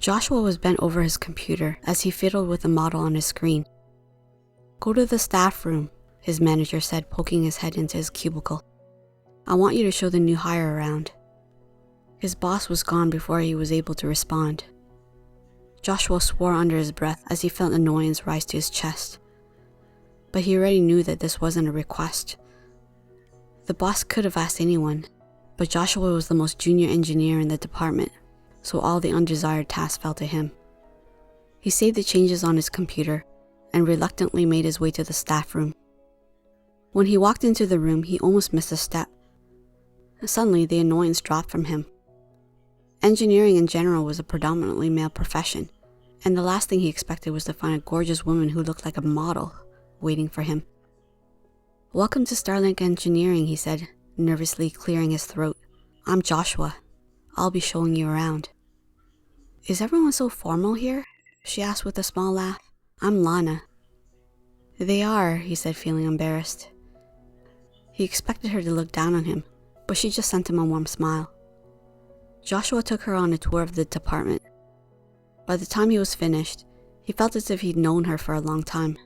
Joshua was bent over his computer as he fiddled with the model on his screen. "Go to the staff room," his manager said, poking his head into his cubicle. "I want you to show the new hire around." His boss was gone before he was able to respond. Joshua swore under his breath as he felt annoyance rise to his chest. But he already knew that this wasn't a request. The boss could have asked anyone, but Joshua was the most junior engineer in the department, so all the undesired tasks fell to him. He saved the changes on his computer and reluctantly made his way to the staff room. When he walked into the room, he almost missed a step. Suddenly, the annoyance dropped from him. Engineering in general was a predominantly male profession, and the last thing he expected was to find a gorgeous woman who looked like a model waiting for him. "Welcome to Starlink Engineering," he said, nervously clearing his throat. "I'm Joshua. I'll be showing you around." "Is everyone so formal here?" she asked with a small laugh. "I'm Lana." "They are," he said, feeling embarrassed. He expected her to look down on him, but she just sent him a warm smile. Joshua took her on a tour of the department. By the time he was finished, he felt as if he'd known her for a long time.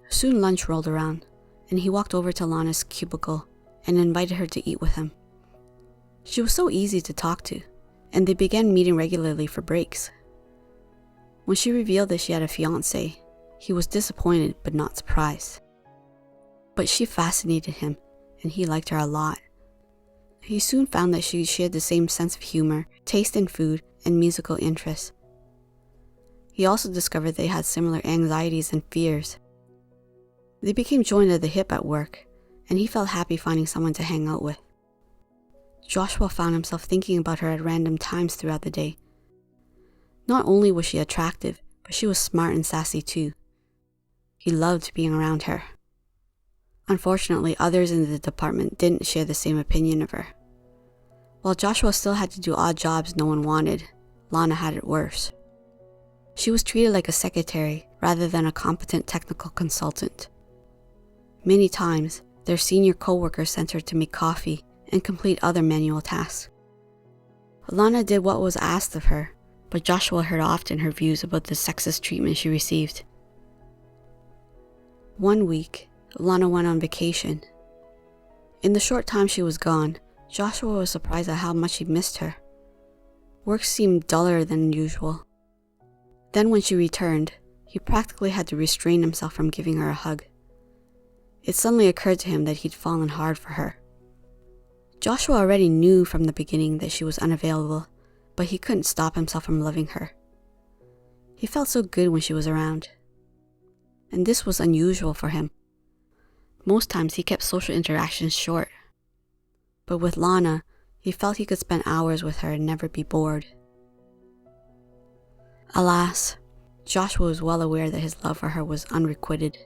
Soon lunch rolled around, and he walked over to Lana's cubicle and invited her to eat with him. She was so easy to talk to, and they began meeting regularly for breaks. When she revealed that she had a fiancé, he was disappointed but not surprised. But she fascinated him, and he liked her a lot. He soon found that she shared the same sense of humor, taste in food, and musical interests. He also discovered they had similar anxieties and fears. They became joined at the hip at work, and he felt happy finding someone to hang out with. Joshua found himself thinking about her at random times throughout the day. Not only was she attractive, but she was smart and sassy too. He loved being around her. Unfortunately, others in the department didn't share the same opinion of her. While Joshua still had to do odd jobs no one wanted, Lana had it worse. She was treated like a secretary rather than a competent technical consultant. Many times, their senior coworkers sent her to make coffee and complete other manual tasks. Lana did what was asked of her, but Joshua heard often her views about the sexist treatment she received. One week, Lana went on vacation. In the short time she was gone, Joshua was surprised at how much he missed her. Work seemed duller than usual. Then when she returned, he practically had to restrain himself from giving her a hug. It suddenly occurred to him that he'd fallen hard for her. Joshua already knew from the beginning that she was unavailable, but he couldn't stop himself from loving her. He felt so good when she was around. And this was unusual for him. Most times he kept social interactions short. But with Lana, he felt he could spend hours with her and never be bored. Alas, Joshua was well aware that his love for her was unrequited.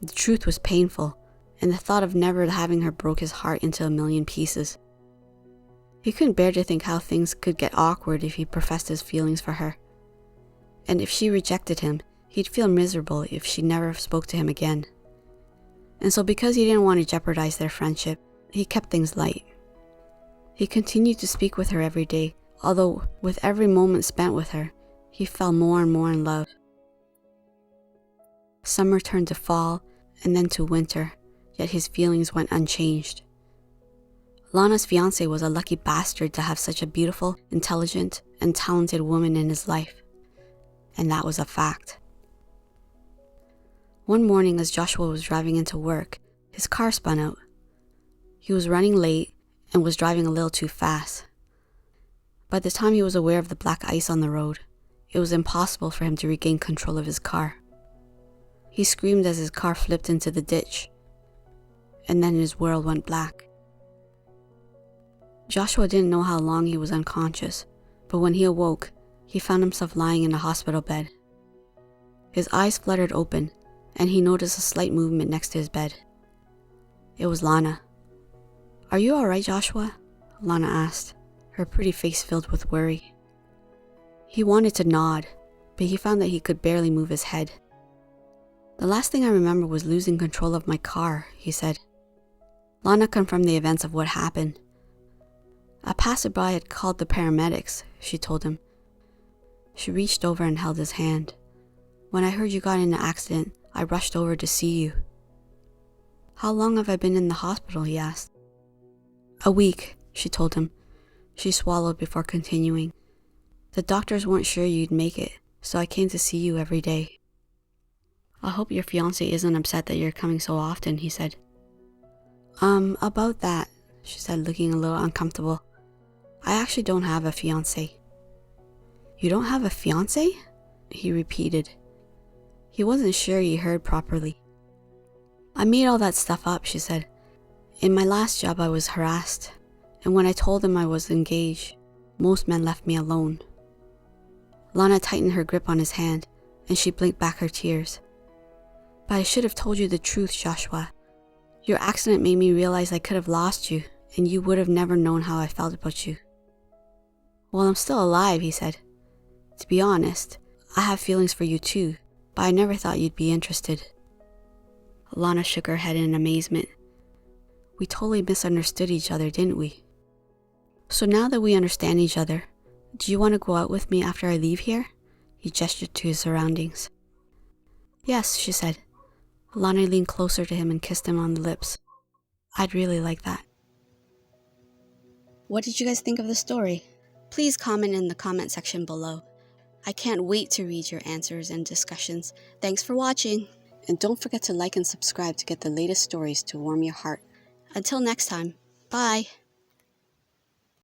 The truth was painful, and the thought of never having her broke his heart into a million pieces. He couldn't bear to think how things could get awkward if he professed his feelings for her. And if she rejected him, he'd feel miserable if she never spoke to him again. And so because he didn't want to jeopardize their friendship, he kept things light. He continued to speak with her every day, although with every moment spent with her, he fell more and more in love. Summer turned to fall, and then to winter, yet his feelings went unchanged. Lana's fiancé was a lucky bastard to have such a beautiful, intelligent, and talented woman in his life. And that was a fact. One morning as Joshua was driving into work, his car spun out. He was running late and was driving a little too fast. By the time he was aware of the black ice on the road, it was impossible for him to regain control of his car. He screamed as his car flipped into the ditch, and then his world went black. Joshua didn't know how long he was unconscious, but when he awoke, he found himself lying in a hospital bed. His eyes fluttered open, and he noticed a slight movement next to his bed. It was Lana. "Are you all right, Joshua?" Lana asked, her pretty face filled with worry. He wanted to nod, but he found that he could barely move his head. "The last thing I remember was losing control of my car," he said. Lana confirmed the events of what happened. A passerby had called the paramedics, she told him. She reached over and held his hand. When I heard you got in an accident, I rushed over to see you. How long have I been in the hospital, he asked. A week, she told him. She swallowed before continuing. The doctors weren't sure you'd make it, so I came to see you every day. I hope your fiancé isn't upset that you're coming so often, he said. About that, she said, looking a little uncomfortable. I actually don't have a fiancé. You don't have a fiancé? He repeated. He wasn't sure he heard properly. I made all that stuff up, she said. In my last job I was harassed, and when I told them I was engaged, most men left me alone. Lana tightened her grip on his hand, and she blinked back her tears. But I should have told you the truth, Joshua. Your accident made me realize I could have lost you, and you would have never known how I felt about you. Well, I'm still alive, he said. To be honest, I have feelings for you too, but I never thought you'd be interested. Lana shook her head in amazement. We totally misunderstood each other, didn't we? So now that we understand each other, do you want to go out with me after I leave here? He gestured to his surroundings. Yes, she said. Lana leaned closer to him and kissed him on the lips. I'd really like that. What did you guys think of the story? Please comment in the comment section below. I can't wait to read your answers and discussions. Thanks for watching. And don't forget to like and subscribe to get the latest stories to warm your heart. Until next time, bye.